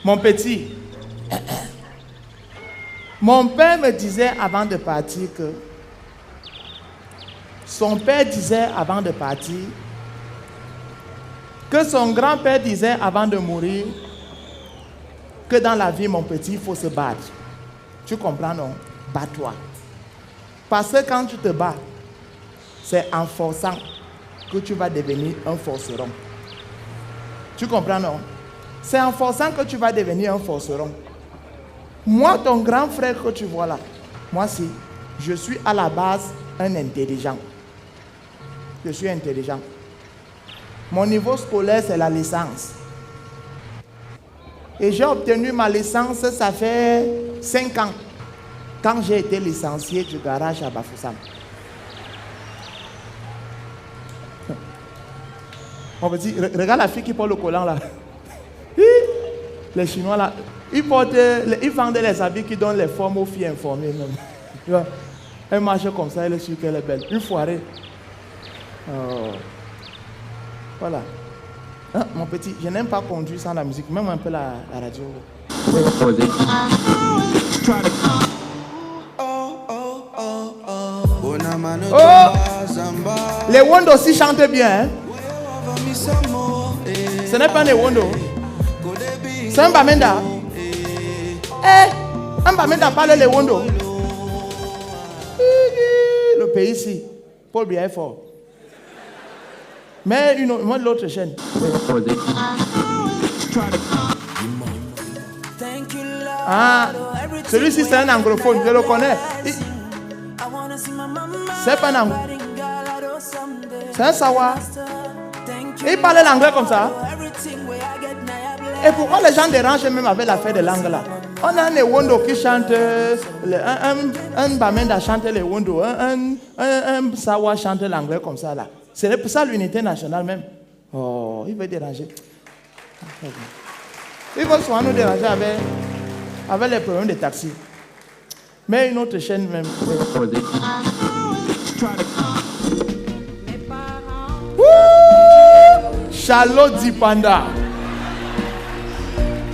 Mon petit, mon père me disait avant de partir que son père disait avant de partir que son grand-père disait avant de mourir que dans la vie, mon petit, il faut se battre. Tu comprends, non? Bats-toi. Parce que quand tu te bats, c'est en forçant que tu vas devenir un forceron. Tu comprends, non? C'est en forçant que tu vas devenir un forceron. Moi, ton grand frère que tu vois là, moi, si, je suis à la base un intelligent. Je suis intelligent. Mon niveau scolaire, c'est la licence. Et j'ai obtenu ma licence, ça fait 5 ans, quand j'ai été licencié du garage à Bafoussam. On va dire, regarde la fille qui porte le collant là. Les Chinois là, ils vendaient les habits qui donnent les formes aux filles informées. Même. Elle marche comme ça, elle est sûre qu'elle est belle. Une foirée. Oh. Voilà. Hein, mon petit, je n'aime pas conduire sans la musique, même un peu la radio. Oh! Les Wondo aussi chantent bien. Hein? Ce n'est pas des Wondo. C'est un Bamenda. Un Bamenda parle les Wondo. Le pays ici, Paul bien fort. Mais moi l'autre chaîne. Ah, celui-ci c'est un anglophone, je le connais. C'est pas un anglophone. C'est un Sawa. Il parle l'anglais comme ça. Et pourquoi les gens dérangent même avec l'affaire de langue là? On a un Wondo qui chante, un Bamenda chante les Wondo, un Sawa chante l'anglais comme ça là. C'est pour ça l'unité nationale même. Oh, il veut déranger. Il veut souvent nous déranger avec les problèmes des taxis. Mais une autre chaîne même. Charlotte Dipanda.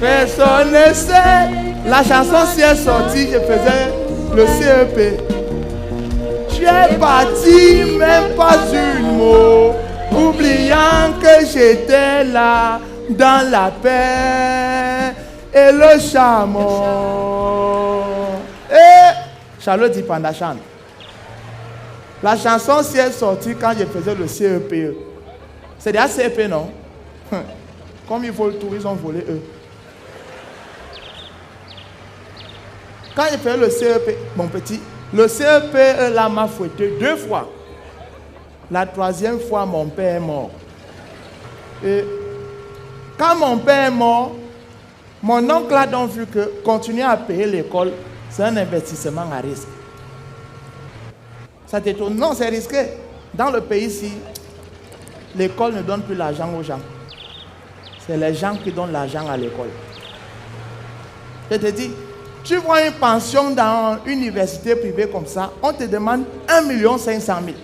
Personne ne sait. La chanson si elle est sortie, je faisais le CEP. Tu es parti, même pas un mot, oubliant que j'étais là, dans la paix et le chameau. Et Charlotte Dipanda chante. La chanson si elle est sortie quand je faisais le CEP. C'est déjà CEP, non? Comme ils volent tout, ils ont volé eux. Quand je faisais le CEP, mon petit, le CEP là m'a fouetté 2 fois. La 3e fois, mon père est mort. Et quand mon père est mort, mon oncle a donc vu que continuer à payer l'école, c'est un investissement à risque. Ça t'étonne? Non, c'est risqué. Dans le pays ici, l'école ne donne plus l'argent aux gens. C'est les gens qui donnent l'argent à l'école. Je te dis, tu vois une pension dans une université privée comme ça, on te demande 1 500 000.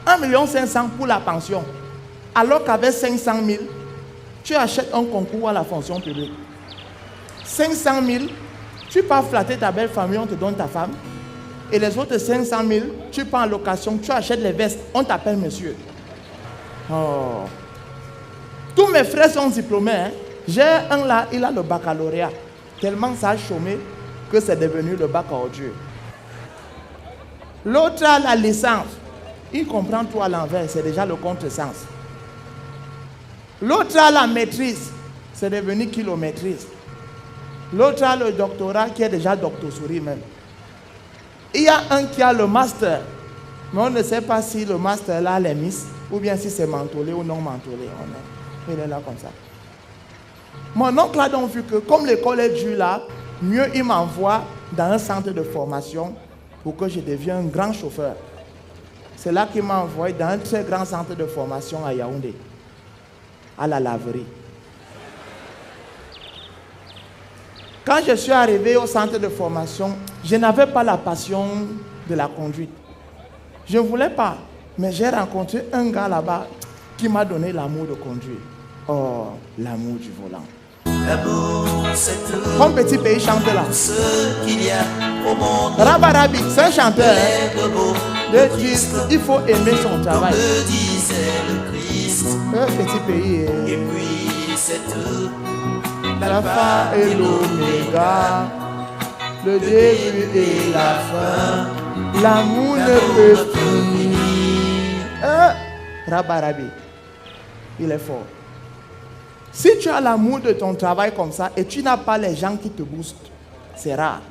1 500 000 pour la pension. Alors qu'avec 500 000, tu achètes un concours à la fonction publique. 500 000, tu pars flatter ta belle famille, on te donne ta femme. Et les autres 500 000, tu pars en location, tu achètes les vestes, on t'appelle monsieur. Oh. Tous mes frères sont diplômés. Hein. J'ai un là, il a le baccalauréat. Tellement ça a chômé que c'est devenu le bac à ordures. L'autre a la licence. Il comprend tout à l'envers, c'est déjà le contresens. L'autre a la maîtrise, c'est devenu kilométrise. L'autre a le doctorat qui est déjà doctor-souris même. Il y a un qui a le master, mais on ne sait pas si le master là les miss ou bien si c'est mentolé ou non mentolé. Il est là comme ça. Mon oncle a donc vu que comme l'école est dure là, mieux il m'envoie dans un centre de formation pour que je devienne un grand chauffeur. C'est là qu'il m'a envoyé dans un très grand centre de formation à Yaoundé, à la laverie. Quand je suis arrivé au centre de formation, je n'avais pas la passion de la conduite. Je ne voulais pas, mais j'ai rencontré un gars là-bas qui m'a donné l'amour de conduire. Oh, l'amour du volant. Cette Mon petit pays chante là. ce qu'il y a au monde. Rabarabi, c'est un chanteur. Hein? De beau, Le Christ, il faut aimer son travail. me disait le Christ. Petit pays. Et puis cette L'alpha et l'oméga, le début et la fin, l'amour ne peut finir. Rabarabi, il est fort. Si tu as l'amour de ton travail comme ça et tu n'as pas les gens qui te boostent, c'est rare.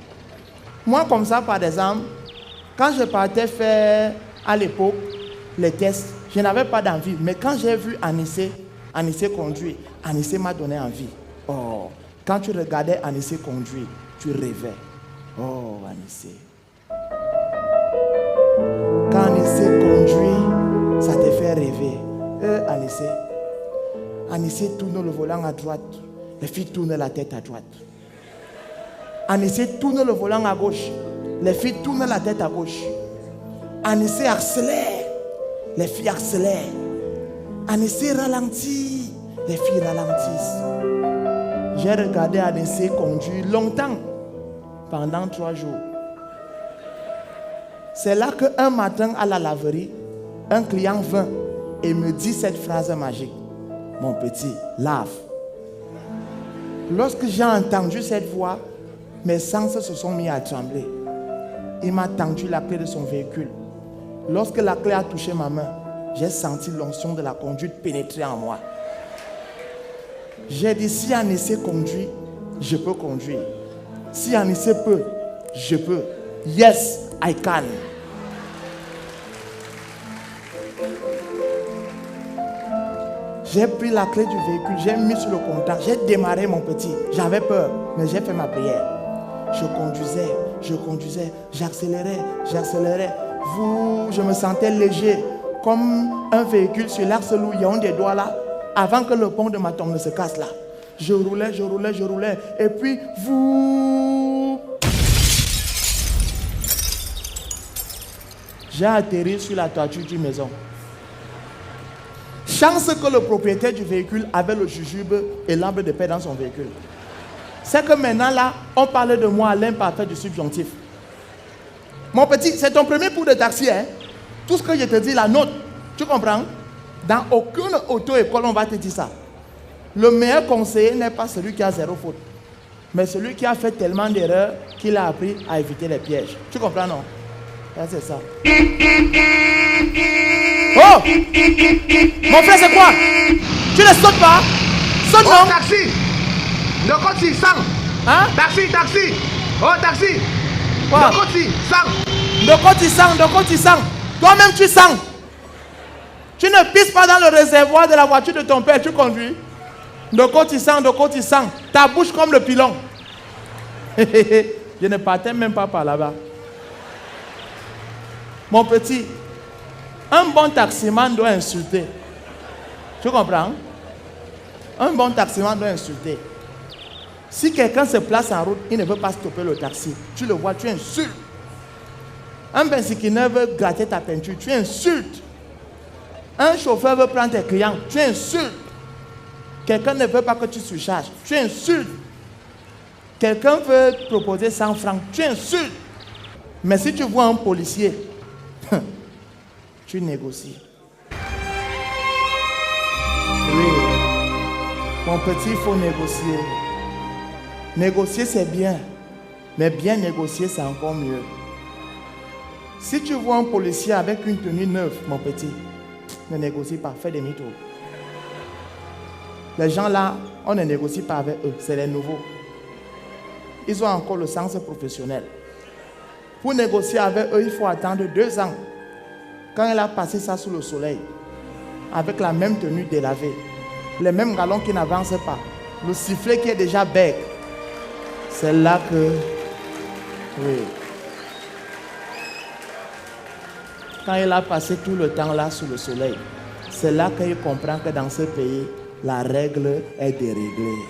Moi, comme ça, par exemple, quand je partais faire à l'époque les tests, je n'avais pas d'envie. Mais quand j'ai vu Anissé conduire, Anissé m'a donné envie. Oh, quand tu regardais Anissé conduire, tu rêvais. Oh, Anissé. Quand Anissé conduit, ça te fait rêver. Anissé. Anissé tourne le volant à droite. Les filles tournent la tête à droite. Anissé tourne le volant à gauche. Les filles tournent la tête à gauche. Anissé accélère. Les filles accélèrent. Anissé ralentit. Les filles ralentissent. J'ai regardé Anissé conduire longtemps. Pendant 3 jours. C'est là qu'un matin à la laverie, un client vint et me dit cette phrase magique. Mon petit, lave. Lorsque j'ai entendu cette voix, mes sens se sont mis à trembler. Il m'a tendu la clé de son véhicule. Lorsque la clé a touché ma main, j'ai senti l'onction de la conduite pénétrer en moi. J'ai dit, si Anissé conduit, je peux conduire. Si Anissé peut, je peux. Yes, I can. J'ai pris la clé du véhicule, j'ai mis sur le contact, j'ai démarré mon petit. J'avais peur, mais j'ai fait ma prière. Je conduisais, j'accélérais. Je me sentais léger, comme un véhicule sur l'axe où il y a des doigts là, avant que le pont de ma tombe ne se casse là. Je roulais, et puis j'ai atterri sur la toiture d'une maison. Chance que le propriétaire du véhicule avait le jujube et l'arbre de paix dans son véhicule. C'est que maintenant là, on parle de moi à l'imparfait du subjonctif. Mon petit, c'est ton premier coup de taxi, hein? Tout ce que je te dis, la note, tu comprends? Dans aucune auto-école, on va te dire ça. Le meilleur conseiller n'est pas celui qui a 0 faute, mais celui qui a fait tellement d'erreurs qu'il a appris à éviter les pièges. Tu comprends, non? C'est ça. Oh! Mon frère, c'est quoi? Tu ne sautes pas? Saute, non? Oh, taxi! De côté, sang! Hein? Taxi! Oh, taxi! Quoi? De côté, sang! De côté, sang! Toi-même, tu sens! Tu ne pisses pas dans le réservoir de la voiture de ton père, tu conduis. De côté, sang! Ta bouche comme le pilon. Je ne partais même pas par là-bas. Mon petit, un bon taximan doit insulter. Tu comprends? Un bon taximan doit insulter. Si quelqu'un se place en route, il ne veut pas stopper le taxi. Tu le vois, tu insultes. Un benzineur veut gratter ta peinture, tu insultes. Un chauffeur veut prendre tes clients, tu insultes. Quelqu'un ne veut pas que tu surcharges, tu insultes. Quelqu'un veut te proposer 100 francs, tu insultes. Mais si tu vois un policier, tu négocies. Oui, mon petit, il faut négocier. Négocier, c'est bien. Mais bien négocier, c'est encore mieux. Si tu vois un policier avec une tenue neuve, mon petit, ne négocie pas, fais demi-tour. Les gens là, on ne négocie pas avec eux, c'est les nouveaux. Ils ont encore le sens professionnel. Pour négocier avec eux, il faut attendre 2 ans. Quand elle a passé ça sous le soleil, avec la même tenue délavée, les mêmes galons qui n'avancent pas, le sifflet qui est déjà bec, c'est là que... Oui. Quand il a passé tout le temps là sous le soleil, c'est là qu'il comprend que dans ce pays, la règle est déréglée.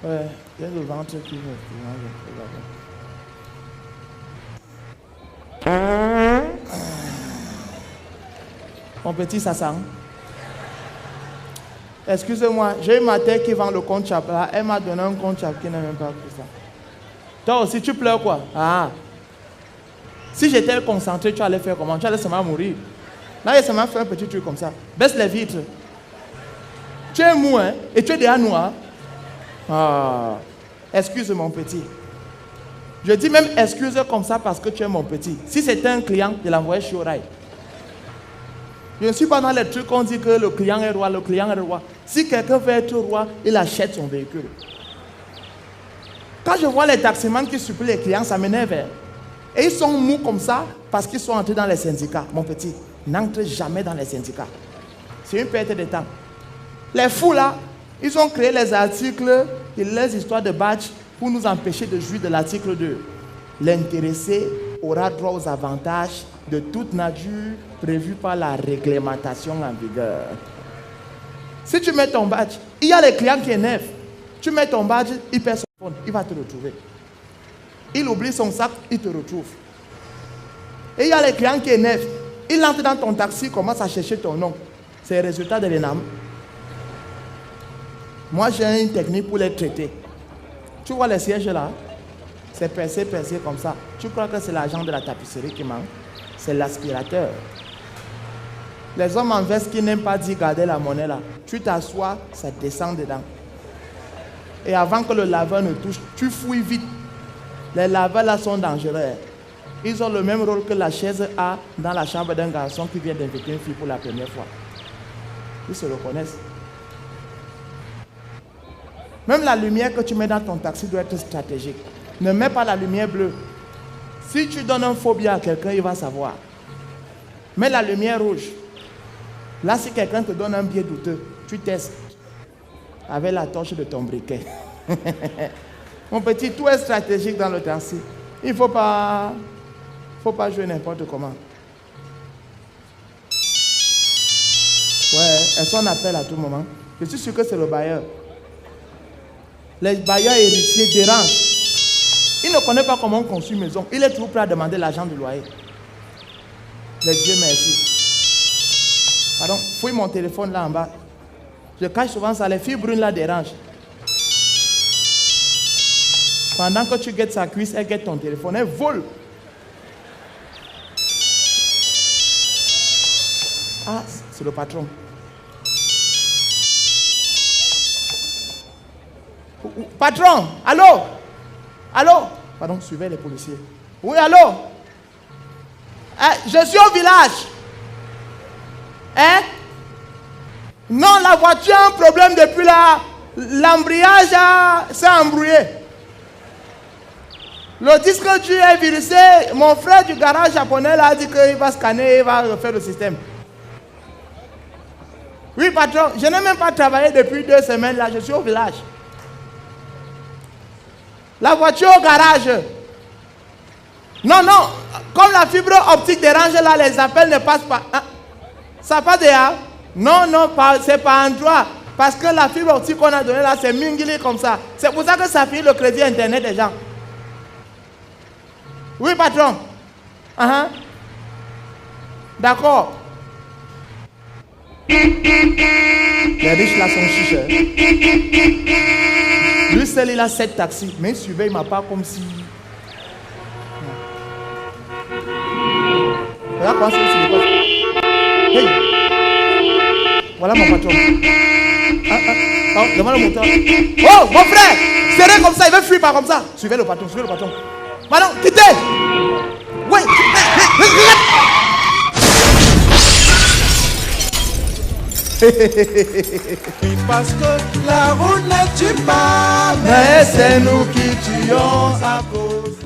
Ouais, il y a le ventre qui me... Mon petit, ça sent. Excusez-moi, j'ai une ma tête qui vend le compte chap là. Elle m'a donné un compte chap qui n'a même pas pris ça. Toi aussi, tu pleures quoi? Ah. Si j'étais concentré, tu allais faire comment? Tu allais seulement mourir. Là, il seulement fait un petit truc comme ça. Baisse les vitres. Tu es mou, hein? Et tu es déjà noir. Ah. Excuse mon petit. Je dis même excuse comme ça parce que tu es mon petit. Si c'était un client, je l'envoyais chez Oraille. Je ne suis pas dans les trucs qu'on dit que le client est roi, le client est roi. Si quelqu'un veut être roi, il achète son véhicule. Quand je vois les taximans qui supplient les clients, ça m'énerve. Et ils sont mous comme ça parce qu'ils sont entrés dans les syndicats. Mon petit, n'entre jamais dans les syndicats. C'est une perte de temps. Les fous là, ils ont créé les articles et les histoires de badge pour nous empêcher de jouir de l'article 2. L'intéressé aura droit aux avantages de toute nature prévus par la réglementation en vigueur. Si tu mets ton badge, il y a les clients qui énervent. Tu mets ton badge, il perd son phone, il va te retrouver. Il oublie son sac, il te retrouve. Et il y a les clients qui énervent. Il entre dans ton taxi, commence à chercher ton nom. C'est le résultat de l'ENAM. Moi, j'ai une technique pour les traiter. Tu vois les sièges là? C'est percé comme ça. Tu crois que c'est l'agent de la tapisserie qui manque? C'est l'aspirateur. Les hommes en veste qui n'aiment pas dire garder la monnaie là, tu t'assois, ça descend dedans. Et avant que le laveur ne touche, tu fouilles vite. Les laveurs là sont dangereux. Ils ont le même rôle que la chaise a dans la chambre d'un garçon qui vient d'inviter une fille pour la première fois. Ils se reconnaissent. Même la lumière que tu mets dans ton taxi doit être stratégique. Ne mets pas la lumière bleue. Si tu donnes un faux billet à quelqu'un, il va savoir. Mets la lumière rouge. Là, si quelqu'un te donne un billet douteux, tu testes avec la torche de ton briquet. Mon petit, tout est stratégique dans le taxi. Il ne faut pas jouer n'importe comment. Ouais, elles sont en appel à tout moment. Je suis sûr que c'est le bailleur. Les bailleurs héritiers dérangent. Il ne connaît pas comment on construit une maison. Il est toujours prêt à demander l'argent du loyer. Les Dieu merci. Pardon, fouille mon téléphone là en bas. Je cache souvent ça. Les filles brunes là dérangent. Pendant que tu guettes sa cuisse, elle guette ton téléphone. Elle vole. Ah, c'est le patron. Patron, allô? Allô? Pardon, suivez les policiers. Oui, allô? Je suis au village. Hein? Non, la voiture a un problème depuis là. L'embrayage s'est embrouillé. Le disque dur est virusé. Mon frère du garage japonais là, a dit qu'il va scanner et va refaire le système. Oui, patron, je n'ai même pas travaillé depuis 2 semaines là. Je suis au village. La voiture au garage. Non, non. Comme la fibre optique dérange là, les appels ne passent pas. Hein? Ça passe déjà? Non, non, c'est pas un droit. Parce que la fibre optique qu'on a donnée là, c'est mingili comme ça. C'est pour ça que ça fait le crédit internet des gens. Oui, patron. D'accord. Les riches là sont chiches. Lui seul il a 7 taxis. Mais il suivait, il m'a pas comme si. Regarde comment c'est le hey. Voilà mon patron. Demande le moteur. Oh, mon frère! Serré comme ça, il veut fuir pas comme ça. Suivez le patron, suivez le patron. Maintenant, quittez! Oui! Parce que la route ne tue pas, mais c'est nous qui tuons à cause.